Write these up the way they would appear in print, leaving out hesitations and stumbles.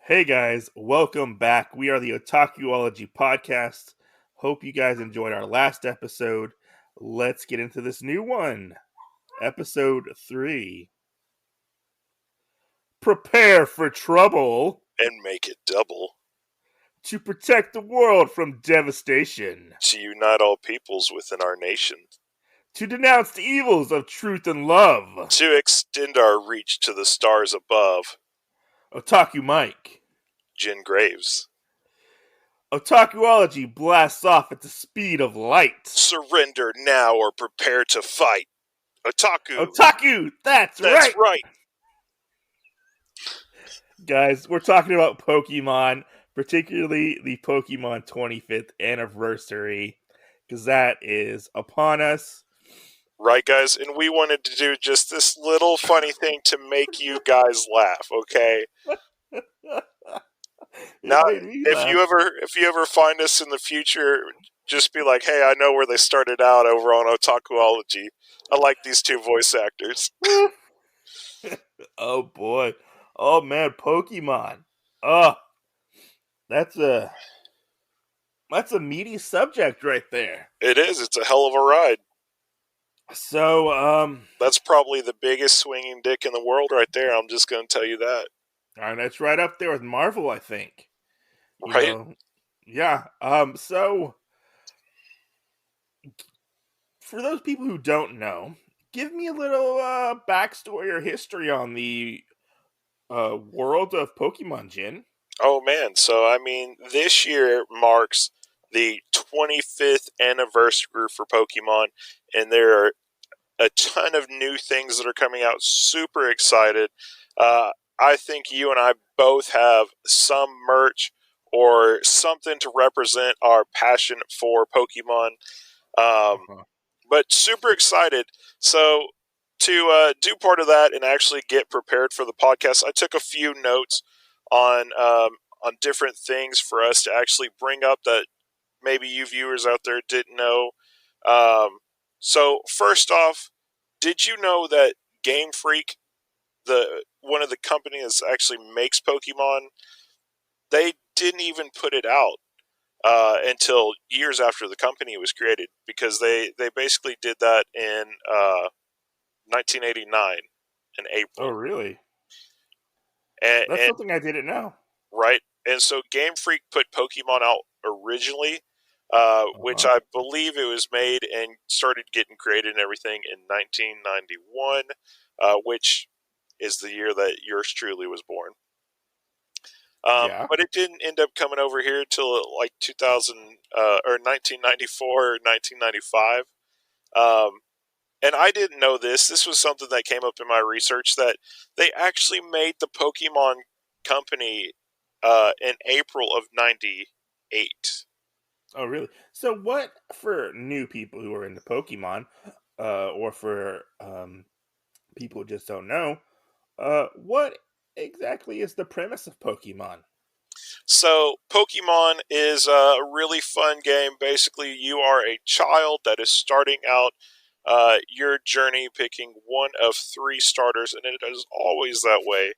Hey guys, welcome back. We are the Otakuology podcast. Hope you guys enjoyed our last episode. Let's get into this new one. Episode 3. Prepare for trouble And make it double, to protect the world from devastation, to unite all peoples within our nation, to denounce the evils of truth and love. to extend our reach to the stars above. Otaku Mike. Jen Graves. Otakuology blasts off at the speed of light. Surrender now or prepare to fight. Otaku! Otaku! That's right! Guys, we're talking about Pokemon, particularly the Pokemon 25th anniversary, because that is upon us. Right, guys? And we wanted to do just this little funny thing to make you guys laugh, okay? Now, if you ever find us in the future, just be like, hey, I know where they started out over on Otakuology. I like these two voice actors. Oh boy. Oh man, Pokemon. Oh, that's a meaty subject right there. It is. It's a hell of a ride. So, that's probably the biggest swinging dick in the world right there. I'm just going to tell you that. And that's right up there with Marvel, I think. Right? Yeah. So, for those people who don't know, give me a little backstory or history on the world of Pokemon, Jin. Oh, man. So, I mean, this year marks the 25th anniversary for Pokemon, and there are a ton of new things that are coming out. Super excited. I think you and I both have some merch or something to represent our passion for Pokemon. But super excited. So to do part of that and actually get prepared for the podcast, I took a few notes on different things for us to actually bring up that maybe you viewers out there didn't know. So first off, did you know that Game Freak, one of the companies that actually makes Pokemon, they didn't even put it out until years after the company was created, because they basically did that in 1989 in April. Oh, really? That's something I didn't know. Right? And so Game Freak put Pokemon out originally, which I believe it was made and started getting created and everything in 1991, which is the year that yours truly was born. But it didn't end up coming over here until like 2000 or 1994 or 1995. And I didn't know this. This was something that came up in my research, that they actually made the Pokemon company in April of 98. Oh, really? So what, for new people who are into Pokemon, or for people who just don't know, what exactly is the premise of Pokemon? So, Pokemon is a really fun game. Basically, you are a child that is starting out your journey picking one of 3 starters, and it is always that way.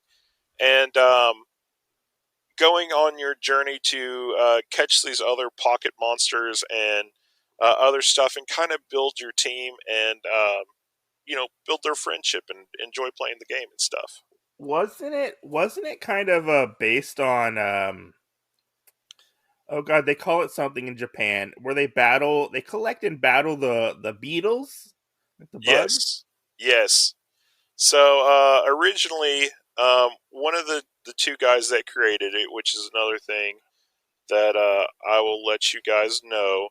And going on your journey to catch these other pocket monsters and other stuff, and kind of build your team and build their friendship and enjoy playing the game and stuff. Wasn't it kind of based on oh god, they call it something in Japan where they collect and battle the beetles, the bugs? Yes. So originally, one of the 2 guys that created it, which is another thing that I will let you guys know,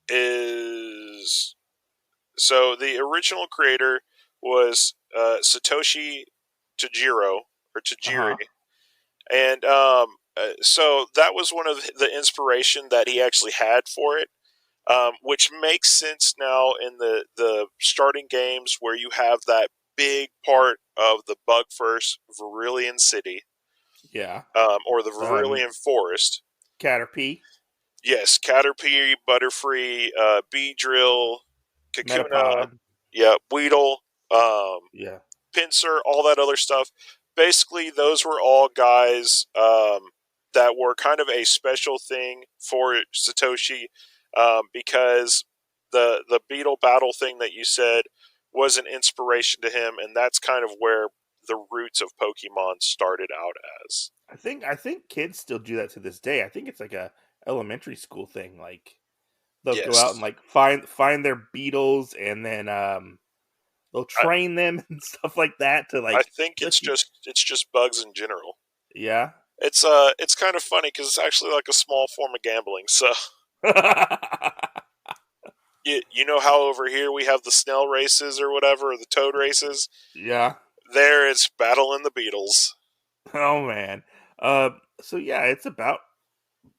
is, so the original creator was Satoshi Tajiro, or Tajiri. And so that was one of the inspiration that he actually had for it, which makes sense now in the starting games, where you have that big part of the Bugfirst Verilion City. Yeah. Or the Verilion Forest. Caterpie. Yes, Caterpie, Butterfree, Beedrill, Kakuna, Metapod. yeah, Weedle, Yeah. Pinsir, all that other stuff. basically those were all guys that were kind of a special thing for Satoshi because the beetle battle thing that you said was an inspiration to him, and that's kind of where the roots of Pokemon started out as. I think kids still do that to this day. I think it's like a elementary school thing. Like they'll go out and Yes, like find their beetles and then they'll I, train them and stuff like that to I like think let you. it's just bugs in general. Yeah. It's kind of funny because it's actually like a small form of gambling. So you know how over here we have the snail races or whatever, or the toad races. Yeah. There it's battling the beetles. Oh man. Uh, so yeah, it's about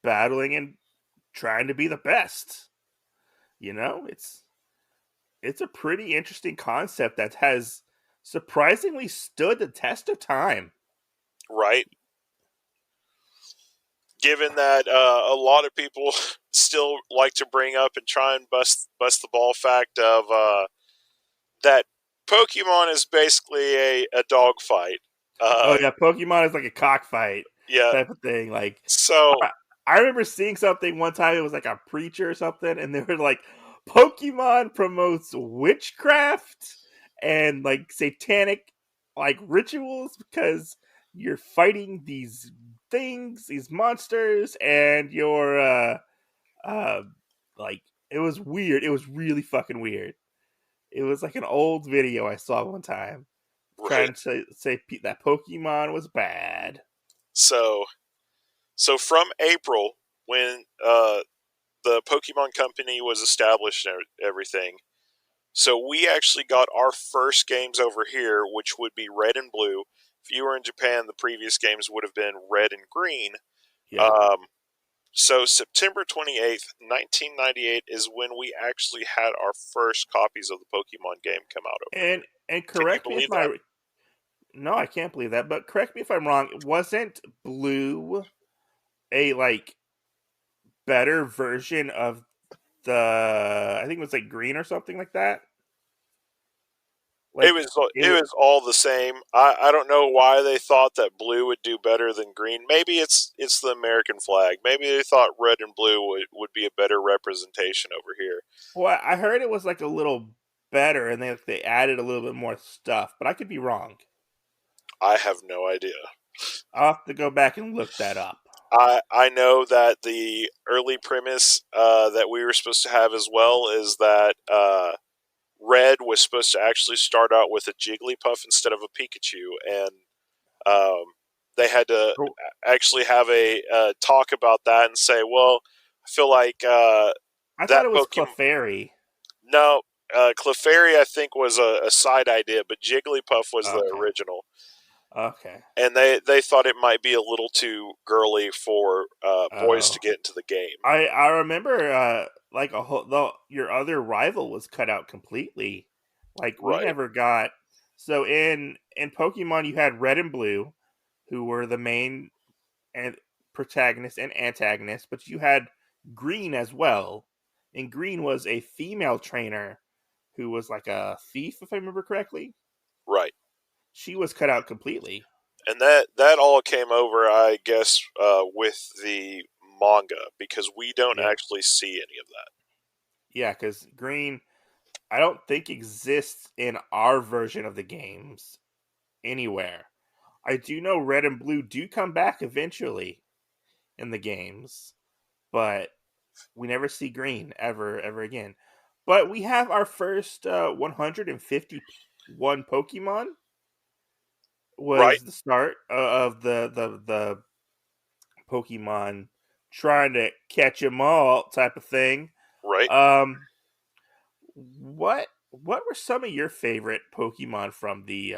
battling and trying to be the best. It's a pretty interesting concept that has surprisingly stood the test of time. Right? Given that a lot of people still like to bring up and try and bust the ball fact of that Pokemon is basically a dog fight. Oh yeah, Pokemon is like a cockfight Yeah. type of thing. Like So I, I remember seeing something one time. It was like a preacher or something, and they were like, "Pokemon promotes witchcraft and like satanic like rituals because you're fighting these things, these monsters, and you're uh like it was weird. It was really fucking weird. It was like an old video I saw one time right. trying to say that Pokemon was bad. So so from April when the Pokemon Company was established and everything. So we actually got our first games over here, which would be Red and Blue. If you were in Japan, the previous games would have been Red and Green. Yeah. Um, so September 28th, 1998 is when we actually had our first copies of the Pokemon game come out over here. And Can you correct me if believe that? my no, I can't believe that, but correct me if I'm wrong. Wasn't Blue a like better version of the I think it was like green or something like that? It Like was it it was was all the same. I don't know why they thought that blue would do better than green. Maybe it's the American flag. Maybe they thought red and blue would be a better representation over here. well, I heard it was like a little better and they added a little bit more stuff, but I could be wrong. I have no idea. I'll have to go back and look that up. I know that the early premise that we were supposed to have as well is that red was supposed to actually start out with a Jigglypuff instead of a Pikachu, and um, they had to Oh, actually have a talk about that and say, well, I feel like I thought that it was Pokemon. Clefairy. No, Clefairy I think was a side idea, but Jigglypuff was the Okay. original. Okay. And they thought it might be a little too girly for boys Oh. to get into the game. I remember like a whole your other rival was cut out completely. Like we Right, never got so in Pokemon you had Red and Blue who were the main and protagonist and antagonist, but you had Green as well. And Green was a female trainer who was like a thief if I remember correctly. right. She was cut out completely. And that all came over, I guess, with the manga because we don't Yeah. actually see any of that. Yeah, cuz Green I don't think exists in our version of the games anywhere. I do know Red and Blue do come back eventually in the games, but we never see Green ever again. But we have our first 151 Pokemon Right, was the start of the Pokemon trying to catch them all type of thing. right. Um, what were some of your favorite Pokemon from the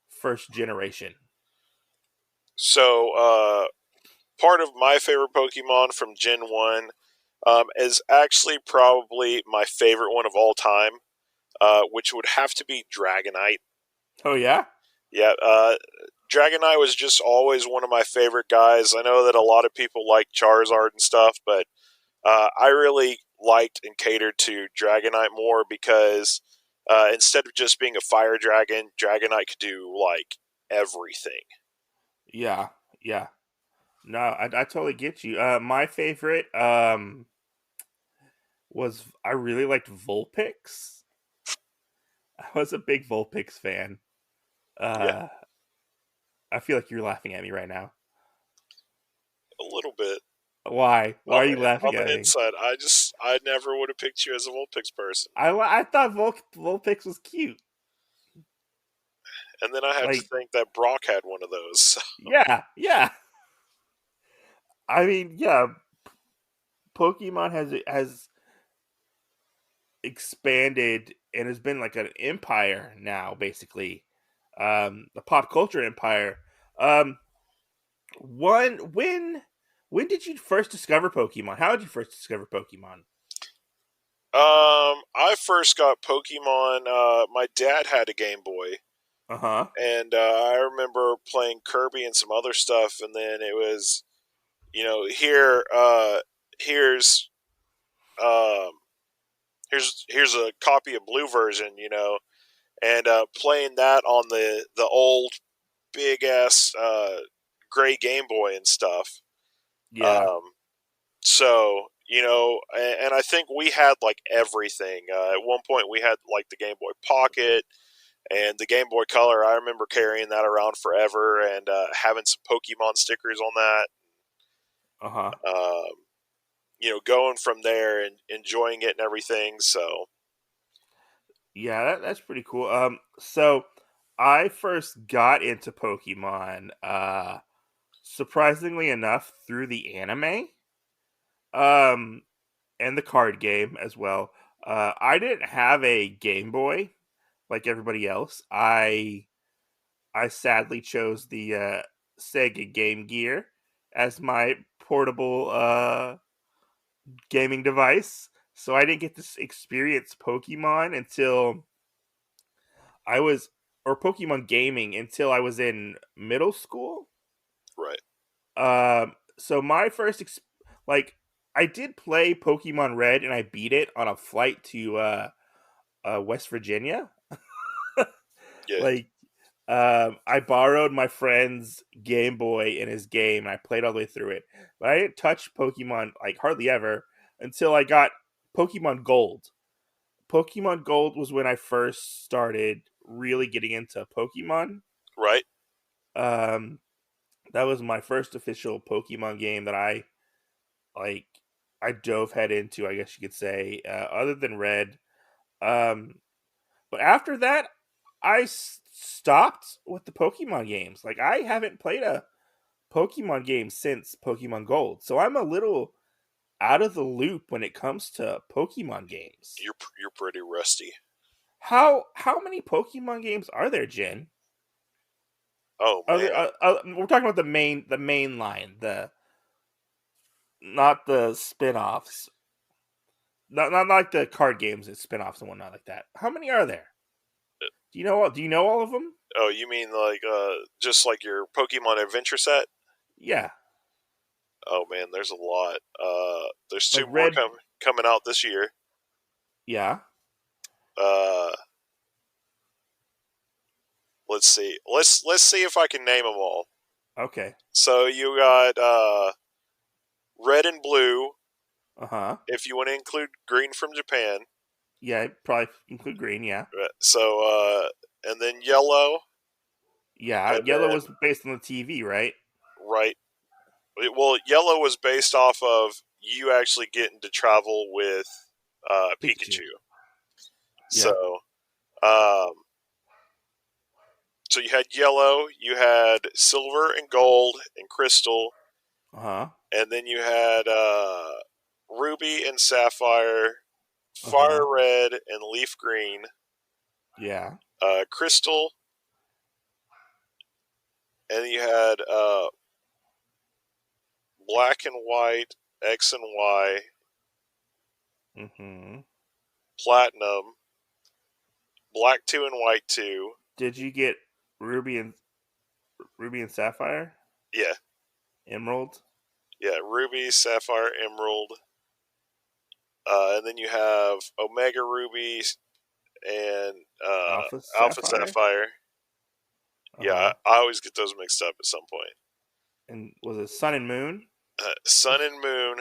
first generation? So, part of my favorite Pokemon from Gen 1 is actually probably my favorite one of all time, which would have to be Dragonite. Oh yeah. Yeah, Dragonite was just always one of my favorite guys. I know that a lot of people like Charizard and stuff, but I really liked and catered to Dragonite more because instead of just being a fire dragon, Dragonite could do like everything. Yeah, yeah. No, I totally get you. My favorite was I really liked Vulpix. I was a big Vulpix fan. Yeah, Uh, I feel like you're laughing at me right now. a little bit. Why? Why On are the you laughing on at the me? inside, I never would have picked you as a Vulpix person. I thought Vulpix was cute. And then I have to Like, think that Brock had one of those. yeah, yeah. I mean, yeah. Pokemon has expanded and has been like an empire now, basically. A pop culture empire. Um, one when did you first discover Pokemon? How did you first discover Pokemon? I first got Pokemon. My dad had a Game Boy, Uh huh. and I remember playing Kirby and some other stuff. And then it was, here's um, here's a copy of Blue version, and playing that on the old big ass gray Game Boy and stuff. Yeah. Um, So, and I think we had like everything. At one point, we had like the Game Boy Pocket and the Game Boy Color. I remember carrying that around forever and having some Pokemon stickers on that. Uh huh. Going from there and enjoying it and everything. So, Yeah, that's pretty cool. So I first got into Pokemon, surprisingly enough, through the anime, um, and the card game as well. I didn't have a Game Boy like everybody else. I sadly chose the Sega Game Gear as my portable gaming device, so I didn't get to experience Pokemon until I was or Pokemon gaming until I was in middle school. right. So my first like I did play Pokemon Red and I beat it on a flight to West Virginia. Yeah. Like I borrowed my friend's Game Boy in his game and I played all the way through it. But I didn't touch Pokemon like hardly ever until I got Pokemon Gold. Pokemon Gold was when I first started really getting into Pokemon. Right. Um, that was my first official Pokemon game that like. I dove head into, I guess you could say. Other than Red, um, but after that, I stopped with the Pokemon games. Like I haven't played a Pokemon game since Pokemon Gold, so I'm a little out of the loop when it comes to Pokemon games. You're pretty rusty. How many Pokemon games are there, Jen? Oh Other man. we're talking about the main line, the not the spin-offs. Not like the card games and spin-offs and whatnot like that. How many are there? Do you know all of them? Oh, you mean like just like your Pokemon Adventure set? Yeah. Oh man, there's a lot. There's two Like more Red, coming out this year. yeah. Uh, let's see. Let's see if I can name them all. Okay. So you got red and blue. Uh-huh. If you want to include green from Japan. Yeah, probably include green, yeah. So and then yellow, Yeah, and yellow then was based on the TV, right? right. Well, yellow was based off of you actually getting to travel with Pikachu. Pikachu. Yeah. So um, so you had yellow, you had silver and gold and crystal, Uh-huh. and then you had ruby and sapphire, Uh-huh. fire red and leaf green, Yeah. crystal, and then you had black and white, X and Y, Mm-hmm. platinum, black 2 and white 2. Did you get Ruby and Ruby and Sapphire? Yeah, Emerald? yeah, ruby, sapphire, emerald, and then you have omega ruby and Alpha alpha Sapphire? sapphire. Yeah, Uh-huh. I always get those mixed up at some point. And was it Sun and Moon? Sun and Moon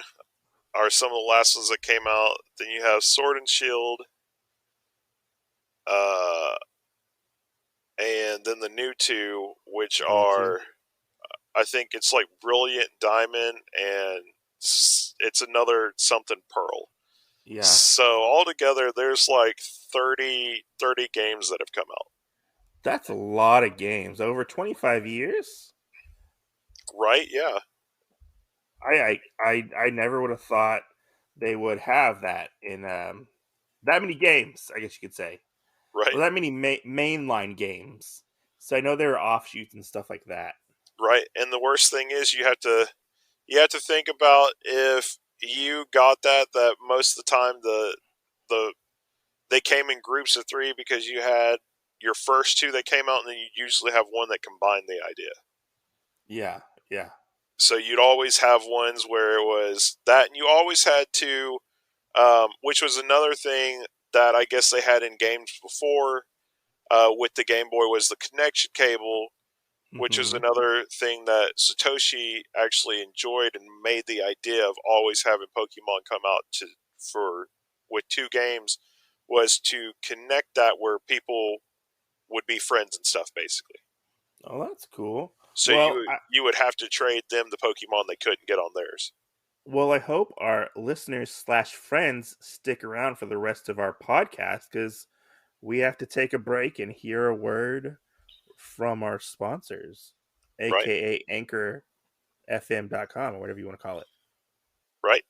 are some of the last ones that came out. Then you have Sword and Shield, uh, and then the new two, which New two. are, I think it's like Brilliant Diamond and it's another something Pearl. Yeah. So altogether, there's like 30 games that have come out. That's a lot of games. Over 25 years? Right? Yeah. I never would have thought they would have that in that many games, I guess you could say. Right. Or that many mainline games. So I know there are offshoots and stuff like that. Right. And the worst thing is you have to think about if you got that most of the time the they came in groups of three because you had your first two that came out and then you usually have one that combined the idea. Yeah, yeah. So you'd always have ones where it was that, and you always had to, which was another thing that I guess they had in games before with the Game Boy was the connection cable, which is Hmm. another thing that Satoshi actually enjoyed and made the idea of always having Pokemon come out to for with two games was to connect that where people would be friends and stuff basically. Oh, that's cool. So Well, you would have to trade them the Pokemon they couldn't get on theirs. I hope our listeners slash friends stick around for the rest of our podcast because we have to take a break and hear a word from our sponsors, Right? aka AnchorFM.com or whatever you want to call it. Right?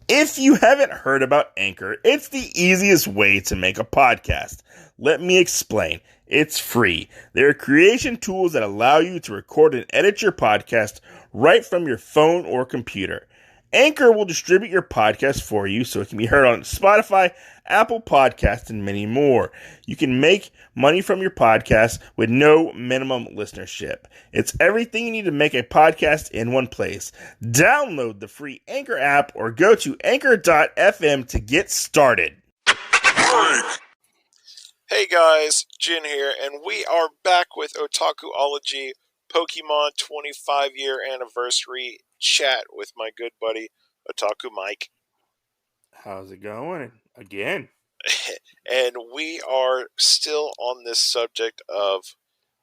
If you haven't heard about Anchor, it's the easiest way to make a podcast. Let me explain. It's free. There are creation tools that allow you to record and edit your podcast right from your phone or computer. Anchor will distribute your podcast for you so it can be heard on Spotify, Apple Podcasts, and many more. You can make money from your podcast with no minimum listenership. It's everything you need to make a podcast in one place. Download the free Anchor app or go to anchor.fm to get started. Hey guys, Jin here, and we are back with Otakuology Pokemon 25-year anniversary chat with my good buddy Otaku Mike. How's it going? Again. And we are still on this subject of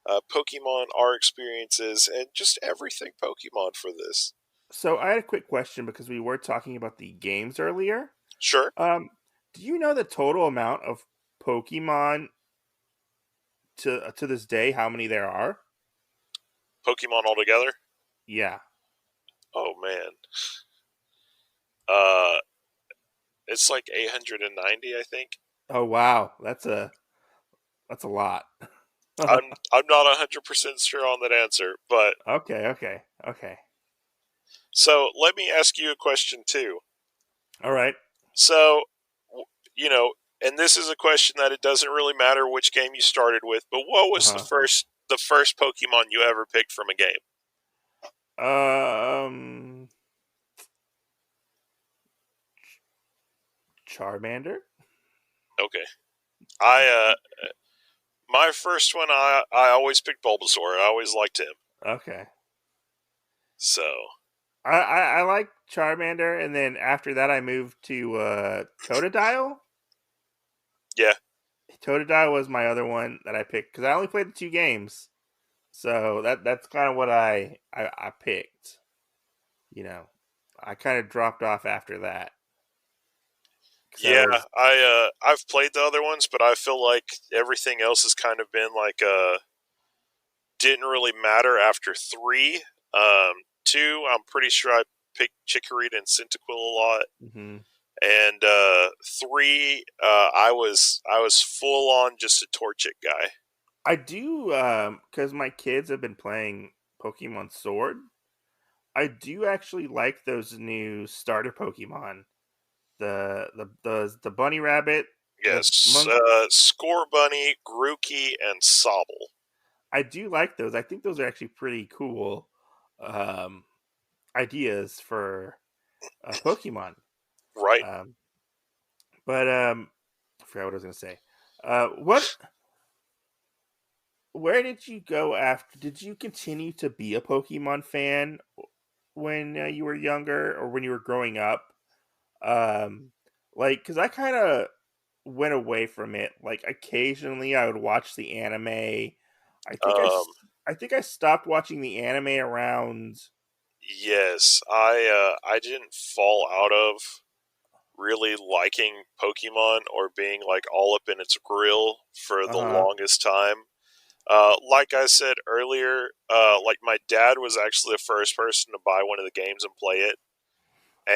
Pokemon, our experiences, and just everything Pokemon for this. So I had a quick question because we were talking about the games earlier. Sure. Um, do you know the total amount of Pokemon to this day? How many there are? Pokemon altogether? Yeah. Oh man. Uh, it's like 890, I think. Oh wow, that's a lot. I'm not 100% sure on that answer, but Okay, okay, okay. so let me ask you a question too. All right. So, you know, and this is a question that it doesn't really matter which game you started with, but what was Uh the first Pokemon you ever picked from a game? huh. Charmander. Okay. I my first one I always picked Bulbasaur. I always liked him. Okay. So, I like Charmander, and then after that, I moved to Totodile. yeah. Totodile was my other one that I picked because I only played the two games, so that's kind of what I picked. You know, I kind of dropped off after that because I Yeah, was I've played the other ones, but I feel like everything else has kind of been like didn't really matter after 3. 2, I'm pretty sure I picked Chikorita and Cyndaquil a lot. mhm. And 3, I was full on just a Torchic guy. I do because my kids have been playing Pokemon Sword. I do actually like those new starter Pokemon. The bunny rabbit, the Yes, monk. Score Bunny, Grookey, and Sobble. I do like those. I think those are actually pretty cool um, ideas for Pokemon. Right. Um, but I forgot what I was gonna say. What where did you go after? Did you continue to be a Pokemon fan when you were younger or when you were growing up? Um, like, because I kind of went away from it. Like, occasionally I would watch the anime. Um, I think I stopped watching the anime around. yes, I didn't fall out of really liking Pokemon or being like all up in its grill for Uh the huh. longest time. Like I said earlier, like my dad was actually the first person to buy one of the games and play it,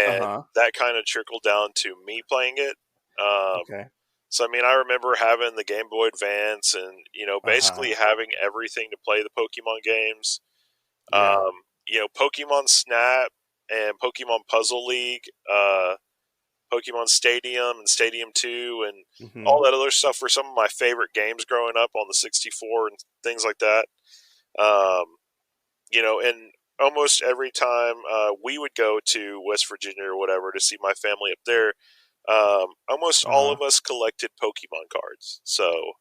Uh and huh. that kind of trickled down to me playing it. Um, Okay. so I mean, I remember having the Game Boy Advance and Uh huh. basically having everything to play the Pokemon games. Yeah. Pokemon Snap and Pokemon Puzzle League, Pokemon Stadium and Stadium 2 and Mm-hmm. all that other stuff were some of my favorite games growing up on the 64 and things like that. Um, and almost every time we would go to West Virginia or whatever to see my family up there, almost Uh all huh. of us collected Pokemon cards. So,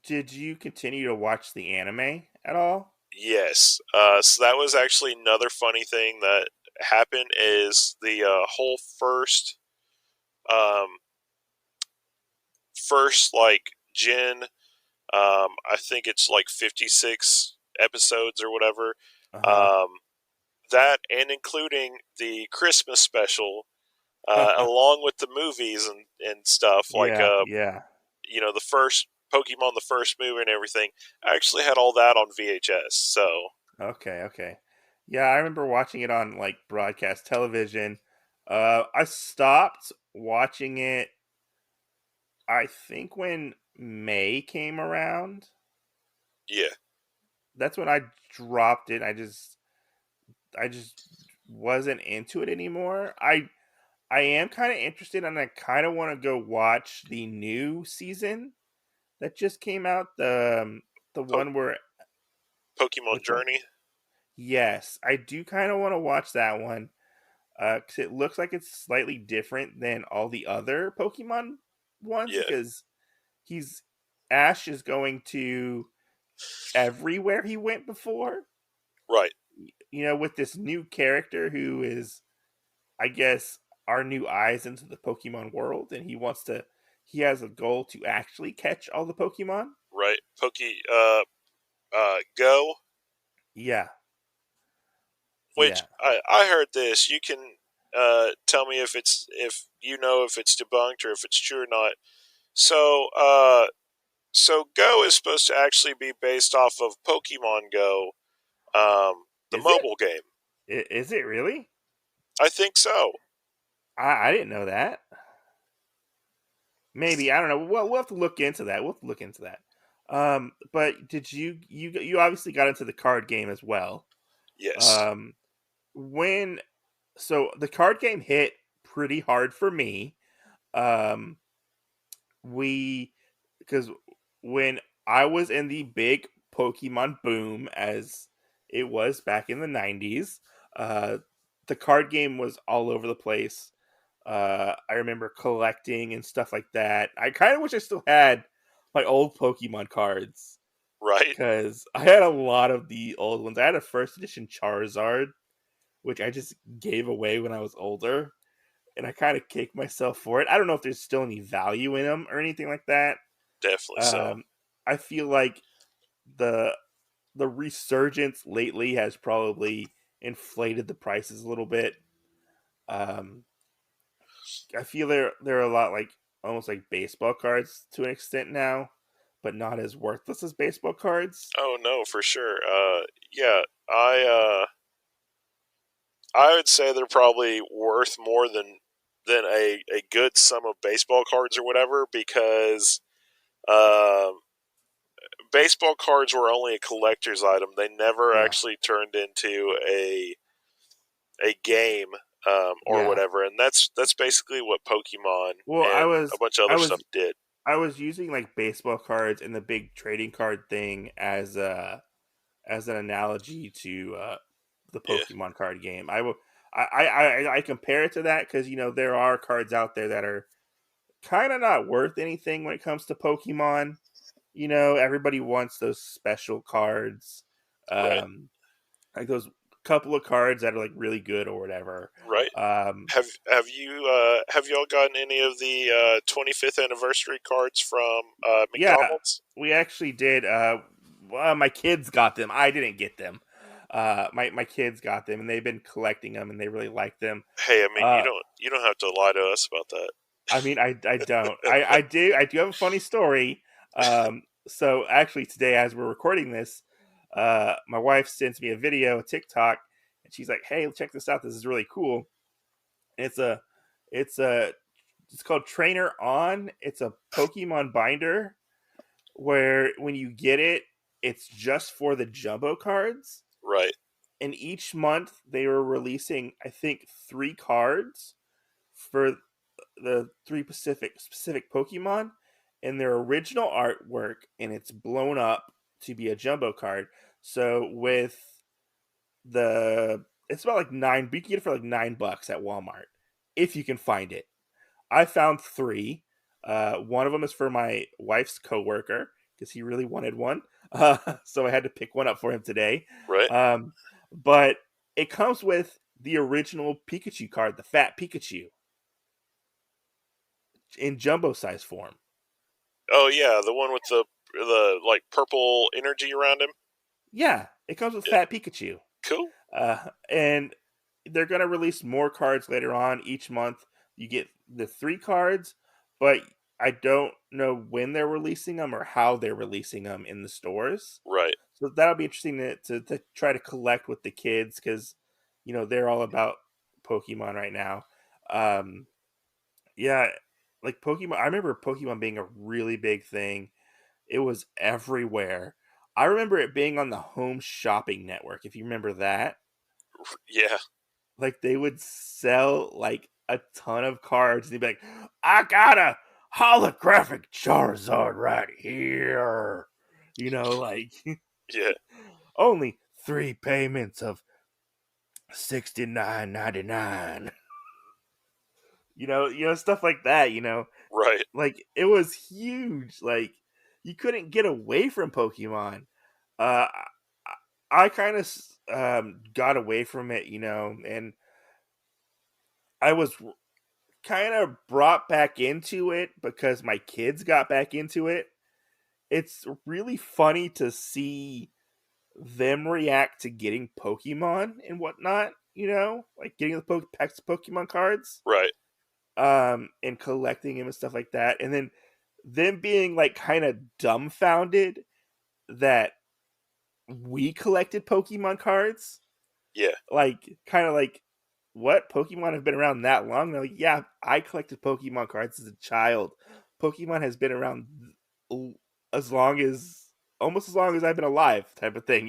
Did you continue to watch the anime at all? yes. So that was actually another funny thing that happened is the whole um, first like gen. I think it's like 56 episodes or whatever. Uh Um, that and including the Christmas special, huh. along with the movies and stuff like Yeah. Yeah. the first Pokemon, the first movie and everything. I actually had all that on VHS. So Okay. Okay. Yeah, I remember watching it on like broadcast television. I stopped watching it. I think when May came around, yeah, that's when I dropped it. I just wasn't into it anymore. I am kind of interested and I kind of want to go watch the new season that just came out. The po- one where Pokemon which one? Journey. Yes, I do kind of want to watch that one. Because it looks like it's slightly different than all the other Pokemon ones Yeah, because he's Ash is going to everywhere he went before. right, With this new character who is, I guess, our new eyes into the Pokemon world, and he has a goal to actually catch all the Pokemon. right. Go. Yeah, Which yeah. I heard this. You can tell me if you know if it's debunked or if it's true or not. So Go is supposed to actually be based off of Pokemon Go, the Is it? mobile game. Is it really? I think so. I didn't know that. Maybe I don't know. Well, we'll have to look into that. We'll have to look into that. But did you obviously got into the card game as well? Yes. Um, when so the card game hit pretty hard for me. Um, we because when I was in the big Pokemon boom as it was back in the 90s, uh, the card game was all over the place. I remember collecting and stuff like that. I kind of wish I still had my old Pokemon cards Right. because I had a lot of the old ones. I had a first edition Charizard, which I just gave away when I was older, and I kind of kicked myself for it. I don't know if there's still any value in them or anything like that. Definitely so. Um, I feel like the the resurgence lately has probably inflated the prices a little bit. Um, I feel they're a lot like almost like baseball cards to an extent now, but not as worthless as baseball cards. Oh no, for sure. Yeah. I would say they're probably worth more than a good sum of baseball cards or whatever because um, baseball cards were only a collector's item. They never Yeah, actually turned into a game or yeah. whatever, and that's basically what Pokemon Well, and a bunch of I other stuff was did. I was using like baseball cards and the big trading card thing as an analogy to the Yeah, Pokemon card game. I compare it to that because there are cards out there that are kind of not worth anything when it comes to Pokemon. everybody wants those special cards, Right. um, like those couple of cards that are like really good or whatever. Right. Um, Have y'all gotten any of the 25th anniversary cards from yeah, McDonald's? we actually did. Well, my kids got them. I didn't get them. My kids got them, and they've been collecting them, and they really like them. Hey, I mean, Uh, you don't have to lie to us about that. I mean, I don't. I do have a funny story. So actually today, as we're recording this, my wife sends me a video, a TikTok, and she's like, "Hey, check this out. This is really cool. It's a, it's a, it's called Trainer On. It's a Pokemon binder where when you get it, it's just for the jumbo cards. Right. And each month they were releasing, I think, 3 cards for the three specific Pokemon in their original artwork, and it's blown up to be a jumbo card. So with it's about like nine. You can get it for like $9 at Walmart if you can find it. I found 3. One of them is for my wife's coworker because he really wanted one, so I had to pick one up for him today. Right. But it comes with the original Pikachu card, the Fat Pikachu, in jumbo size form. Oh yeah, the one with the like purple energy around him. Yeah, it comes with Yeah. Fat Pikachu. Cool. And they're going to release more cards later on each month. You get the 3 cards, but I don't know when they're releasing them or how they're releasing them in the stores. Right. So that'll be interesting to try to collect with the kids because, they're all about Pokemon right now. Um, yeah, like Pokemon. I remember Pokemon being a really big thing. It was everywhere. I remember it being on the Home Shopping Network, if you remember that. Yeah. Like they would sell like a ton of cards. They'd be like, "I got a holographic Charizard right here." Like Yeah. only 3 payments of 69.99. Stuff like that. Right. Like it was huge. Like you couldn't get away from Pokemon. I, I kind of got away from it, and I was kind of brought back into it because my kids got back into it. It's really funny to see them react to getting Pokemon and whatnot, like getting the packs of Pokemon cards, Right. and collecting them and stuff like that. And then them being like kind of dumbfounded that we collected Pokemon cards, Yeah. like kind of like what Pokemon have been around that long? They're like, yeah, I collected Pokemon cards as a child. Pokemon has been around as long as almost as long as I've been alive, type of thing.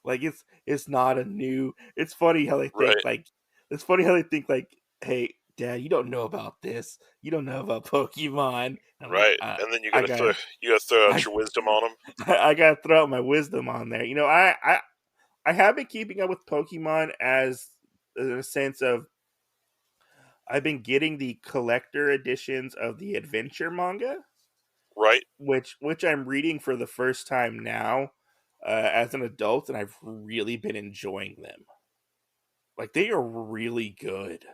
Like it's not a new. It's funny how they think Right. like it's funny how they think like, hey, Dad, you don't know about this. You don't know about Pokemon. I'm like, Right. And then I got you gotta throw out I your wisdom on them. I gotta throw out my wisdom on there. I have been keeping up with Pokemon as in a sense of I've been getting the collector editions of the adventure manga, Right. which I'm reading for the first time now as an adult, and I've really been enjoying them. Like they are really good,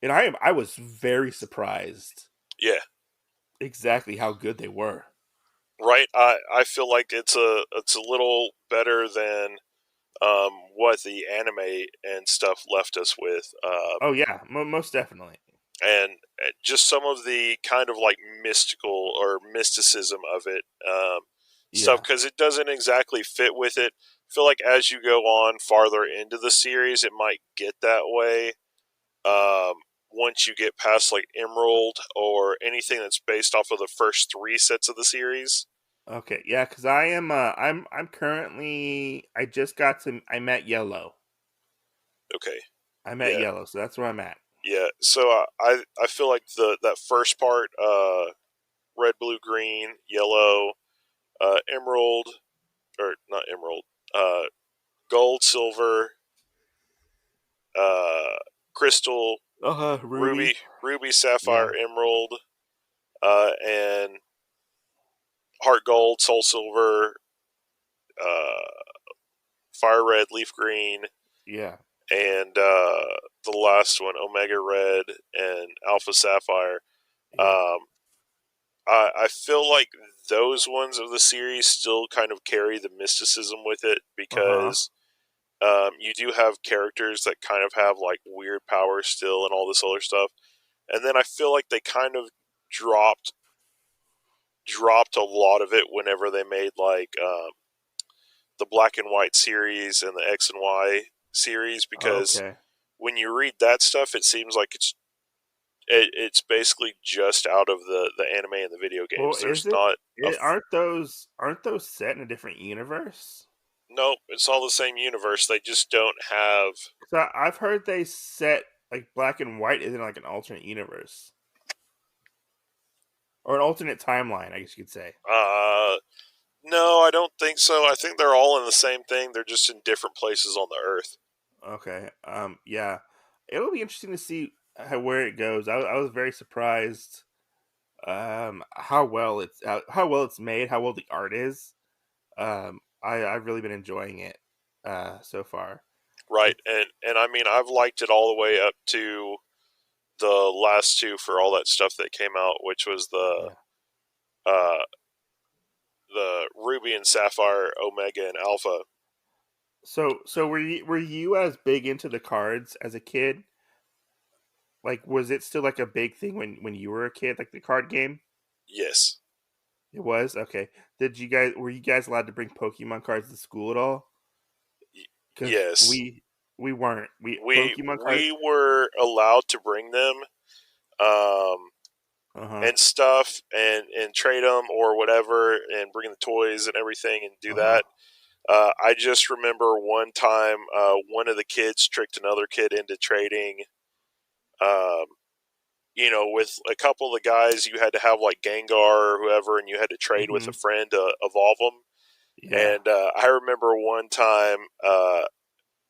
and I was very surprised Yeah. exactly how good they were. Right. I feel like it's a little better than what the anime and stuff left us with. Oh yeah, most definitely. And just some of the kind of like mystical or mysticism of it stuff Yeah. because it doesn't exactly fit with it. I feel like as you go on farther into the series, it might get that way. Um, Once you get past like Emerald or anything that's based off of the first 3 sets of the series. Okay. Yeah, because I'm currently I just got to I'm at yellow. Okay, I'm at yeah, yellow, so that's where I'm at. yeah. So I feel like that first part, red, blue, green, yellow, emerald, or not emerald, uh, gold, silver, uh, crystal, Ruby. ruby, sapphire, Yeah. emerald, and Heart Gold, Soul Silver, uh, Fire Red, Leaf Green, Yeah. and the last one, Omega Red and Alpha Sapphire. Yeah. Um, I feel like those ones of the series still kind of carry the mysticism with it Uh-huh. because you do have characters that kind of have like weird powers still and all this other stuff. And then I feel like they kind of dropped dropped a lot of it whenever they made like the Black and White series and the X and Y series because Okay. when you read that stuff, it seems like it's basically just out of the anime and the video Well, games. is There's it, not a it aren't those set in a different universe? nope. It's all the same universe. They just don't have. So I've heard they set like black and white is in like an alternate universe or an alternate timeline, I guess you could say. No, I don't think so. I think they're all in the same thing. They're just in different places on the Earth. Okay. Yeah. It'll be interesting to see where it goes. I was very surprised how well it's made, how well the art is. I've really been enjoying it so far. Right, It's and I mean I've liked it all the way up to the last two for all that stuff that came out, which was yeah. uh, the Ruby and Sapphire, Omega and Alpha. So were you as big into the cards as a kid? Like was it still like a big thing when you were a kid, like the card game? Yes, It was? Okay. Were you guys allowed to bring Pokemon cards to school at all? Cuz yes. we weren't. We We Pokemon card. we were allowed to bring them um, Uh-huh. and stuff and trade them or whatever and bring the toys and everything and do Uh-huh. that. I just remember one time one of the kids tricked another kid into trading. Um, with a couple of the guys, you had to have like Gengar or whoever, and you had to trade with a Mhm. friend to evolve them. Yeah. And I remember one time,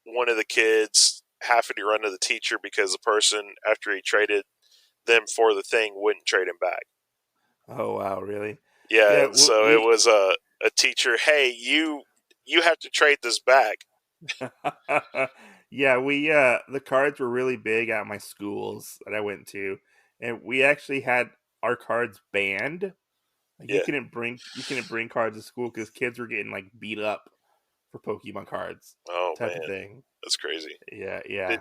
one of the kids having to run to the teacher because the person, after he traded them for the thing, wouldn't trade him back. Oh wow, really? Yeah, Yeah, and so it was a teacher. Hey, you have to trade this back. yeah, we the cards were really big at my schools that I went to, and we actually had our cards banned. Like Yeah. you couldn't bring cards to school because kids were getting like beat up for Pokemon cards, Oh type of man, thing. that's crazy. Yeah, Did yeah.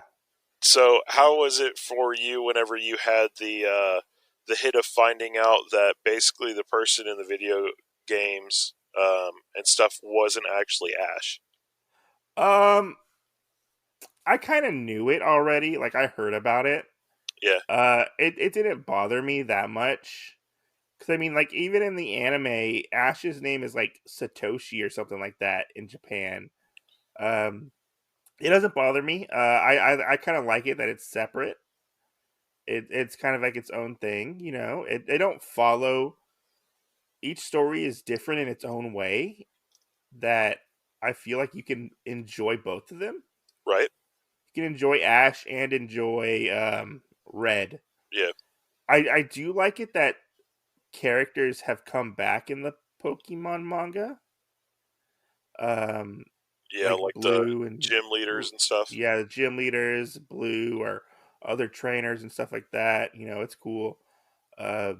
So how was it for you whenever you had the hit of finding out that basically the person in the video games and stuff wasn't actually Ash? Um, I kind of knew it already. Like I heard about it. Yeah, It didn't bother me that much because I mean, like even in the anime, Ash's name is like Satoshi or something like that in Japan. Um, it doesn't bother me. I kind of like it that it's separate. It's kind of like its own thing, you know. They don't follow. Each story is different in its own way. That I feel like you can enjoy both of them. right. You can enjoy Ash and enjoy Red. Yeah, I do like it that characters have come back in the Pokemon manga. Um, yeah, like like the Blue and gym leaders and stuff. yeah, the gym leaders, Blue or other trainers and stuff like that. You know, it's cool. Uh,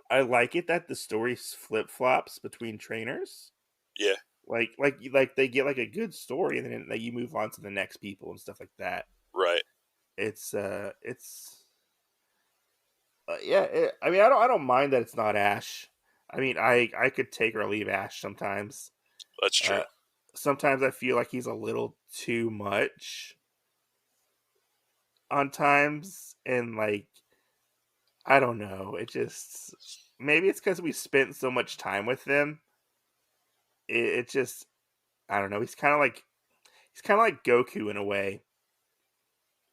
I like it that the story flip flops between trainers. Yeah, Like they get like a good story and then you move on to the next people and stuff like that. right. It's yeah. I mean, I don't mind that it's not Ash. I mean, I could take or leave Ash sometimes. That's true. Uh, Sometimes I feel like he's a little too much on times, and like I don't know. It just maybe it's because we spent so much time with them. It just I don't know. He's kind of like Goku in a way,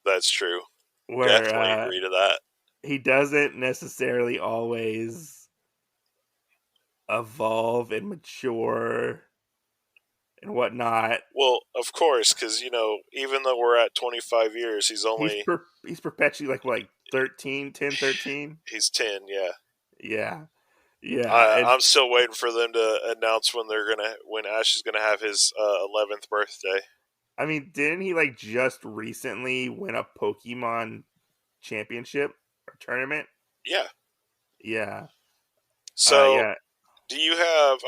That's true. where Definitely agree to that. he doesn't necessarily always evolve and mature and whatnot. Well, of course, because even though we're at 25 years, He's perpetually like what, like 13, 10, 13. he's 10. Yeah, Yeah. Yeah, and I'm still waiting for them to announce when Ash is gonna have his 11th birthday. I mean, didn't he like just recently win a Pokemon championship or tournament? Yeah. Yeah. So, Yeah. do you have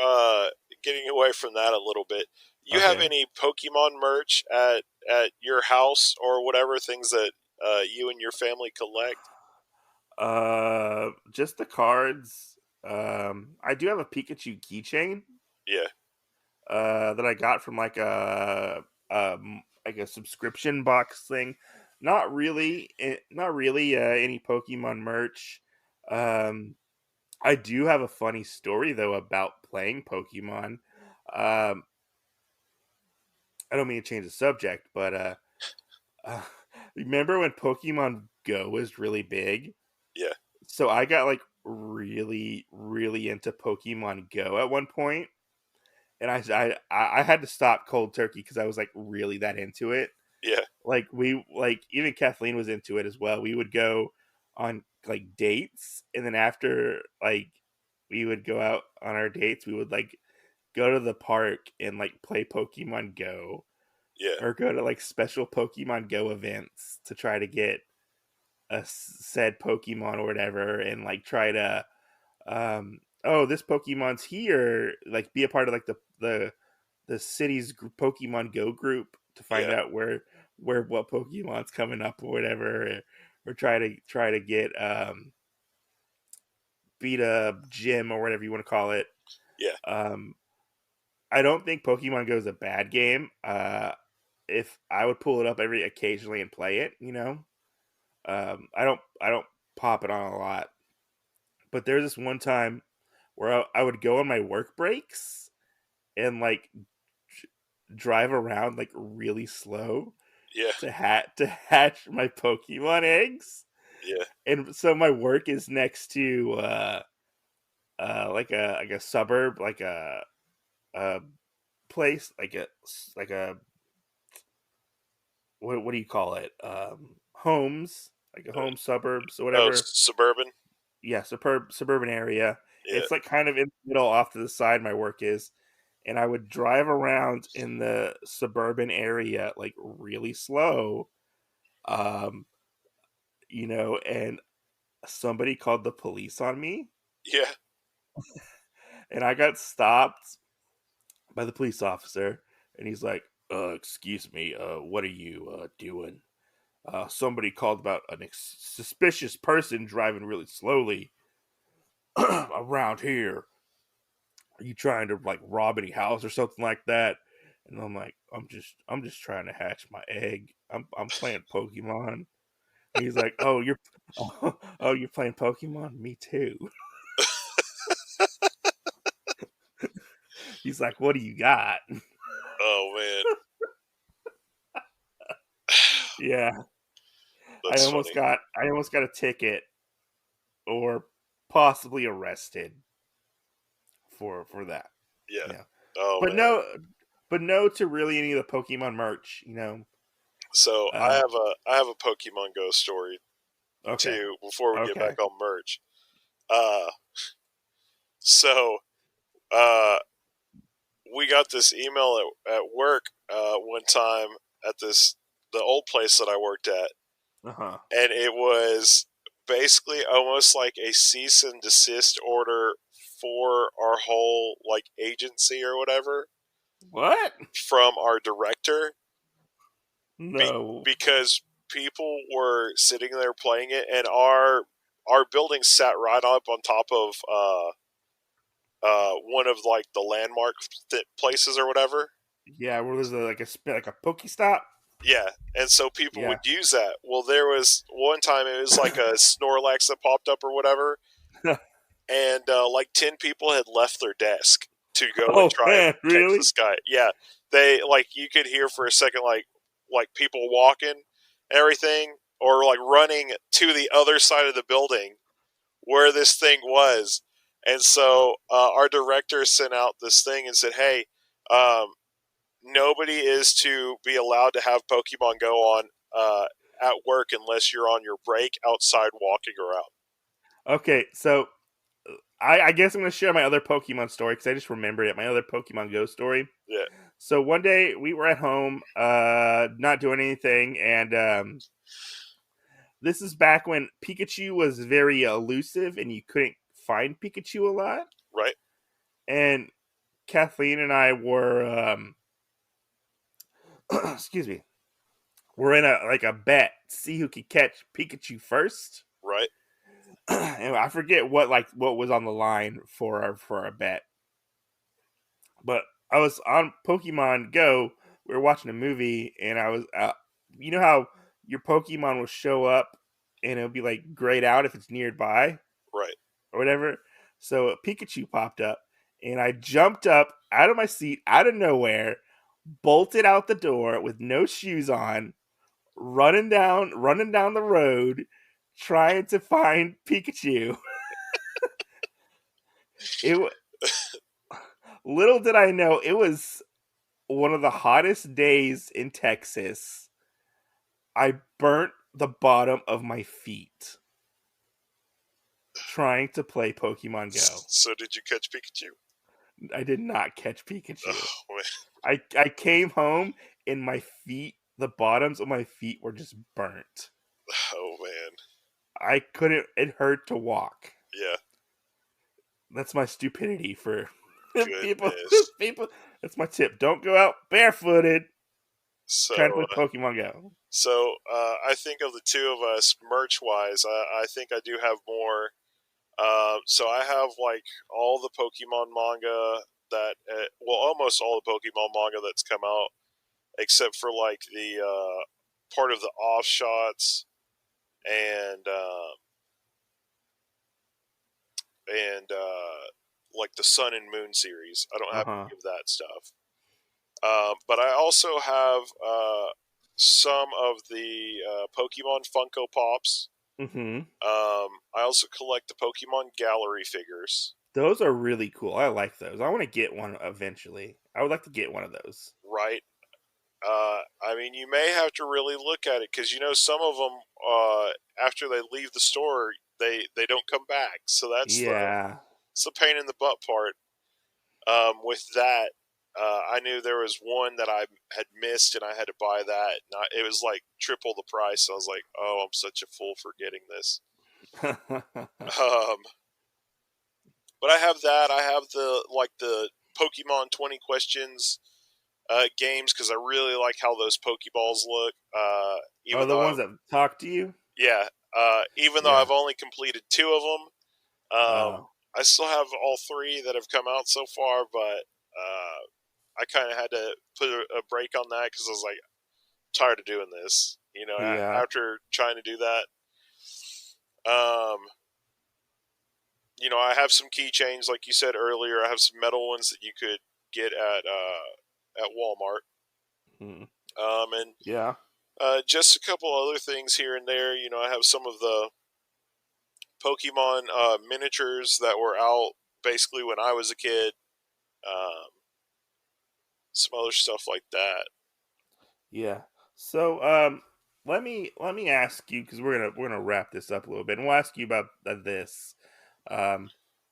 getting away from that a little bit? You have Okay. any Pokemon merch at your house or whatever things that you and your family collect? Just the cards. I do have a Pikachu keychain Yeah, that I got from like a subscription box thing. Not really, not really any Pokemon merch. Um, I do have a funny story though about playing Pokemon. Um, I don't mean to change the subject, but uh remember when Pokemon Go was really big? yeah, So I got like really, really into Pokemon Go at one point, and I had to stop cold turkey because I was like really that into it. yeah, Like we like even Kathleen was into it as well. We would go on like dates, and then after like we would go out on our dates, we would like go to the park and like play Pokemon Go yeah, or go to like special Pokemon Go events to try to get a said Pokemon or whatever, and like try to oh, this Pokemon's here, like be a part of like the city's Pokemon Go group to find yeah, out where what Pokemon's coming up or whatever, or try to get beat a gym or whatever you want to call it. yeah, Um, I don't think Pokemon Go is a bad game. If I would pull it up every occasionally and play it, I don't pop it on a lot. But there's this one time where I would go on my work breaks and like drive around like really slow yeah, to hatch my Pokemon eggs. yeah, And so my work is next to like a suburb, like a place, like a what do you call it? Homes, like a uh, home suburbs or oh, whatever. suburban. Yeah, suburban area. Yeah, It's like kind of in the middle off to the side my work is. And I would drive around in the suburban area like really slow. Um, and somebody called the police on me yeah, and I got stopped by the police officer and he's like, excuse me, what are you doing? Somebody called about an suspicious person driving really slowly around here. Are you trying to like rob any house or something like that? And I'm like, I'm just trying to hatch my egg. I'm playing Pokemon. And he's like, oh, oh, you're playing Pokemon? Me too. He's like, what do you got? oh man, Yeah, that's funny. I almost got a ticket or possibly arrested for that. Yeah, Yeah, oh but man. no, but no to really any of the Pokemon merch. So Uh, I have a Pokemon Go story okay, too before we get okay, back on merch. Uh, so uh, we got this email at work one time at the old place that I worked at, uh huh. and it was basically almost like a cease and desist order for our whole like agency or whatever What? from our director be- No. because people were sitting there playing it, and our building sat right up on top of one of like the landmark places or whatever. Yeah, where there's like a Pokestop. Yeah, and so people Yeah. would use that. Well, there was one time it was like a Snorlax that popped up or whatever, and like 10 people had left their desk to go and Oh try and man, catch really? this guy. Yeah, they like you could hear for a second like people walking and everything, or like running to the other side of the building where this thing was. And so our director sent out this thing and said, "Hey, um, nobody is to be allowed to have Pokemon Go on at work unless you're on your break outside walking around." Okay, so I guess I'm gonna share my other Pokemon story because I just remembered it. My other Pokemon Go story. Yeah, So one day we were at home, not doing anything, and this is back when Pikachu was very elusive and you couldn't find Pikachu a lot. right, And Kathleen and I were, excuse me, we're in a bet, see who could catch Pikachu first. right. And I forget what was on the line for our bet, but I was on Pokemon Go. We were watching a movie, and I was, you know how your Pokemon will show up and it'll be like grayed out if it's nearby Right. or whatever. So Pikachu popped up, and I jumped up out of my seat out of nowhere, bolted out the door with no shoes on, running down the road, trying to find Pikachu. It little did I know it was one of the hottest days in Texas. I burnt the bottom of my feet trying to play Pokemon Go. So did you catch Pikachu? I did not catch Pikachu. Oh man. I came home and my feet, the bottoms of my feet were just burnt. Oh man. I couldn't. It hurt to walk. Yeah. That's my stupidity for people. Goodness. People. That's my tip. Don't go out barefooted So, trying to play Pokemon Go. I think of the two of us, merch wise, I think I do have more. So I have like all the Pokemon manga that, well, almost all the Pokemon manga that's come out, except for like the part of the offshots and like the Sun and Moon series. I don't Uh have huh. any of that stuff. But I also have some of the Pokemon Funko Pops. Mm-hmm. I also collect the Pokemon Gallery figures. Those are really cool. I like those. I want to get one eventually. I would like to get one of those. Right. I mean, you may have to really look at it because you know some of them, after they leave the store, they don't come back. So Yeah. it's the pain in the butt part. With that, I knew there was one that I had missed, and I had to buy that. And it was like triple the price. So I was like, "Oh, I'm such a fool for getting this." Um, but I have that. I have the Pokemon 20 questions games because I really like how those Pokeballs look. Are Even the though ones that talk to you? yeah, even though Yeah. I've only completed two of them, Oh. I still have all three that have come out so far. But I kind of had to put a break on that because I was like tired of doing this. You know, Yeah. after trying to do that, um, you know, I have some keychains like you said earlier. I have some metal ones that you could get at Walmart. Hmm. And Yeah. just a couple other things here and there. You know, I have some of the Pokemon miniatures that were out basically when I was a kid. Um, some other stuff like that. Yeah. So, let me ask you because we're gonna wrap this up a little bit, and we'll ask you about this. Um,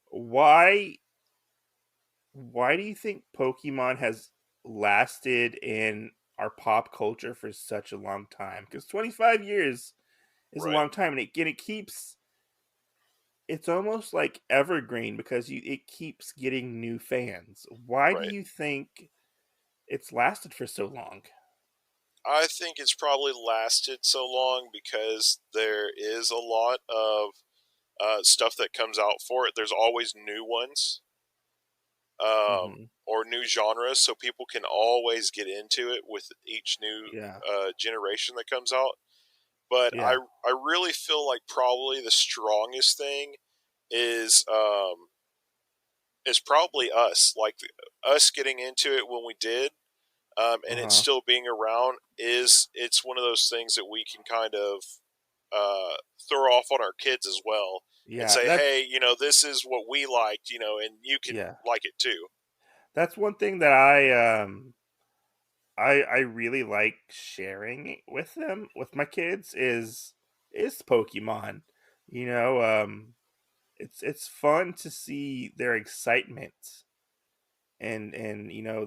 why why do you think Pokemon has lasted in our pop culture for such a long time? Because 25 years is a Right, long time, and it keeps it's almost like evergreen because it keeps getting new fans. Why do right. you think it's lasted for so long? I think it's probably lasted so long because there is a lot of stuff that comes out for it. There's always new ones Hmm. or new genres, so people can always get into it with each new Yeah. generation that comes out. But Yeah. I really feel like probably the strongest thing is probably us, like us getting into it when we did, and it Uh-huh. still being around is it's one of those things that we can kind of throw off on our kids as well and Yeah, say, that's hey, you know, this is what we liked, you know, and you can yeah. like it too. That's one thing that I really like sharing with with my kids is Pokemon. You know, it's fun to see their excitement and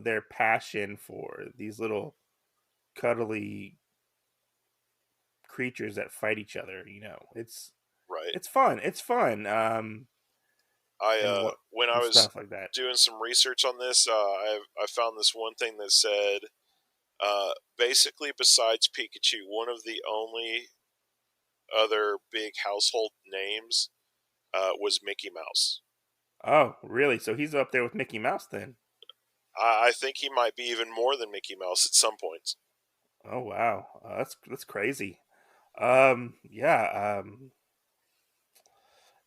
their passion for these little cuddly creatures that fight each other. right. It's fun. It's fun. And what When I and was stuff like that. doing some research on this, I found this one thing that said basically besides Pikachu, one of the only other big household names was Mickey Mouse. Oh, really? So he's up there with Mickey Mouse then? I think he might be even more than Mickey Mouse at some points. Oh wow, that's crazy. Yeah.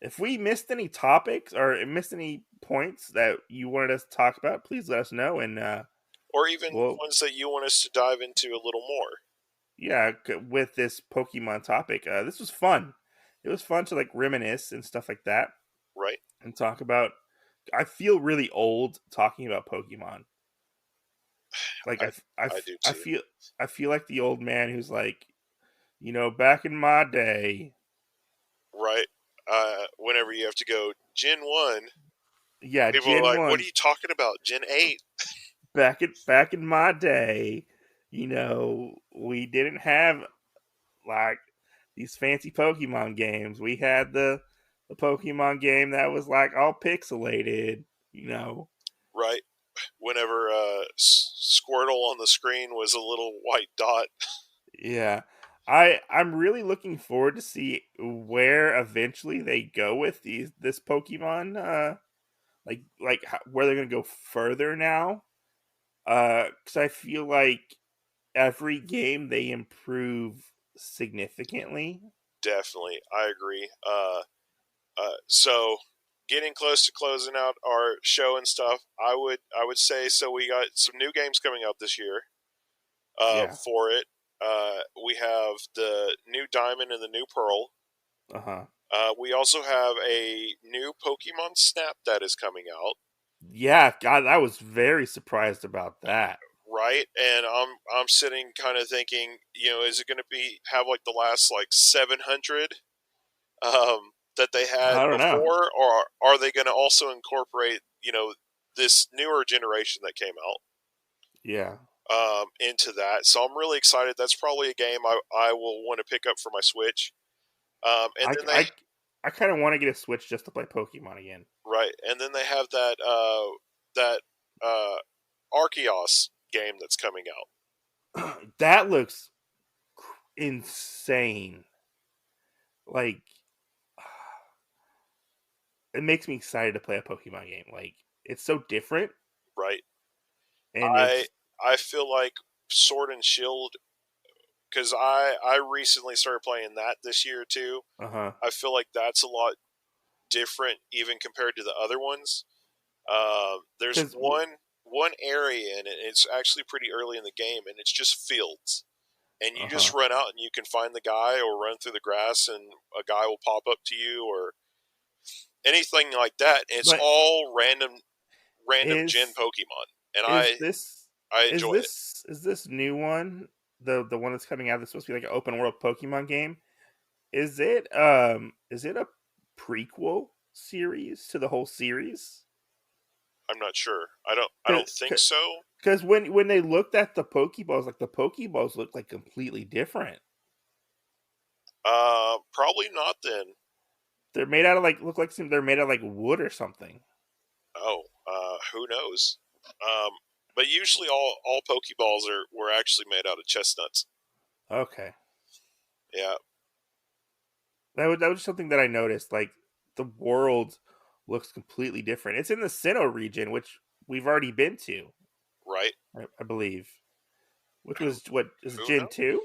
If we missed any topics or missed any points that you wanted us to talk about, please let us know. And Or even well, ones that you want us to dive into a little more, yeah, with this Pokemon topic, this was fun. It was fun to like reminisce and stuff like that, right? and talk about. I feel really old talking about Pokemon. Like I, I do I too. feel I feel like the old man who's like, back in my day. Right? Whenever you have to go Gen 1, Yeah, people are Gen like, what are One. you talking about? Gen 8? Back in my day, we didn't have like these fancy Pokemon games. We had the Pokemon game that was like all pixelated. You know, Right? Whenever Squirtle on the screen was a little white dot. yeah. I'm really looking forward to see where eventually they go with this Pokemon. Where they're gonna go further now. Because I feel like every game they improve significantly. Definitely. I agree. So getting close to closing out our show and stuff, I would say so. We got some new games coming out this year. Yeah. For it, we have the new Diamond and the new Pearl. Uh huh. We also have a new Pokemon Snap that is coming out. Yeah. God, I was very surprised about that. Right, and I'm sitting kind of thinking, is it going to be have like the last like 700 that they had I don't know. before, or are they going to also incorporate this newer generation that came out Yeah. into that? So I'm really excited. That's probably a game I will want to pick up for my Switch. And I then they I I kind of want to get a Switch just to play Pokemon again. right, and then they have that uh, Arceus game that's coming out. That looks insane. Like it makes me excited to play a Pokemon game. Like it's so different Right, and I it's I feel like Sword and Shield because I recently started playing that this year too. uh-huh. I feel like that's a lot different even compared to the other ones. There's Cuz one area in it. It's actually pretty early in the game, and it's just fields. And you just uh-huh. run out and you can find the guy, or run through the grass, and a guy will pop up to you, or anything like that. It's But all random gen is Pokemon, and is I this I is enjoy it. this is this new one the one that's coming out that's supposed to be like an open world Pokemon game? Is it a prequel series to the whole series? I'm not sure. I don't think so. Because when they looked at the Pokeballs, like the Pokeballs look like completely different. Probably not then. They're made out of like look like they're made out of like wood or something. Oh, who knows? Um, but usually all Pokeballs were actually made out of chestnuts. Okay, Yeah, that was something that I noticed. Like the world looks completely different. It's in the Sinnoh region, which we've already been to, right. I believe. Which Who was what is who Gen knows? 2?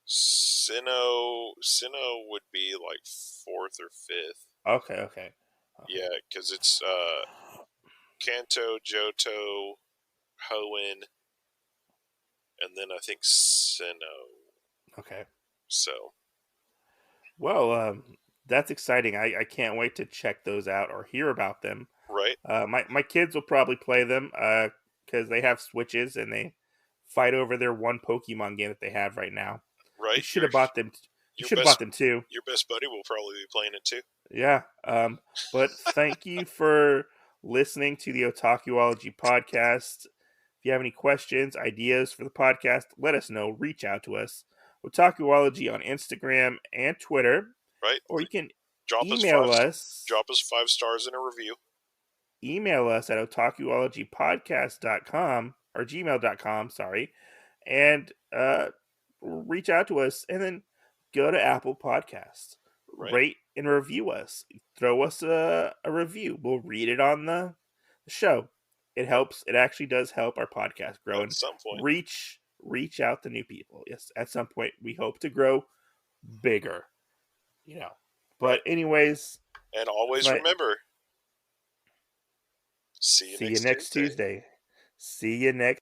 Sinnoh would be like fourth or fifth. Okay, okay, okay, Yeah, because it's Kanto, Johto, Hoenn, and then I think Sinnoh. okay. So Well, that's exciting. I can't wait to check those out or hear about them. right, My kids will probably play them because they have Switches and they fight over their one Pokemon game that they have right now. I right. should have bought them. You Your should have best bought them too. your best buddy will probably be playing it too. Yeah. But thank you for listening to the Otakuology podcast. If you have any questions, ideas for the podcast, let us know. Reach out to us. Otakuology on Instagram and Twitter. Right? Or you can Drop us email us. 5 stars in a review. Email us at otakuologypodcast.com or gmail.com, sorry. And reach out to us and then go to Apple Podcasts. Right? Rate and review us. Throw us a review. We'll read it on the show. It helps. It actually does help our podcast grow At and some point. reach out to new people. Yes, at some point we hope to grow bigger. You know. Right. But anyways, And always remember, see you see you next next Tuesday. Tuesday. See you next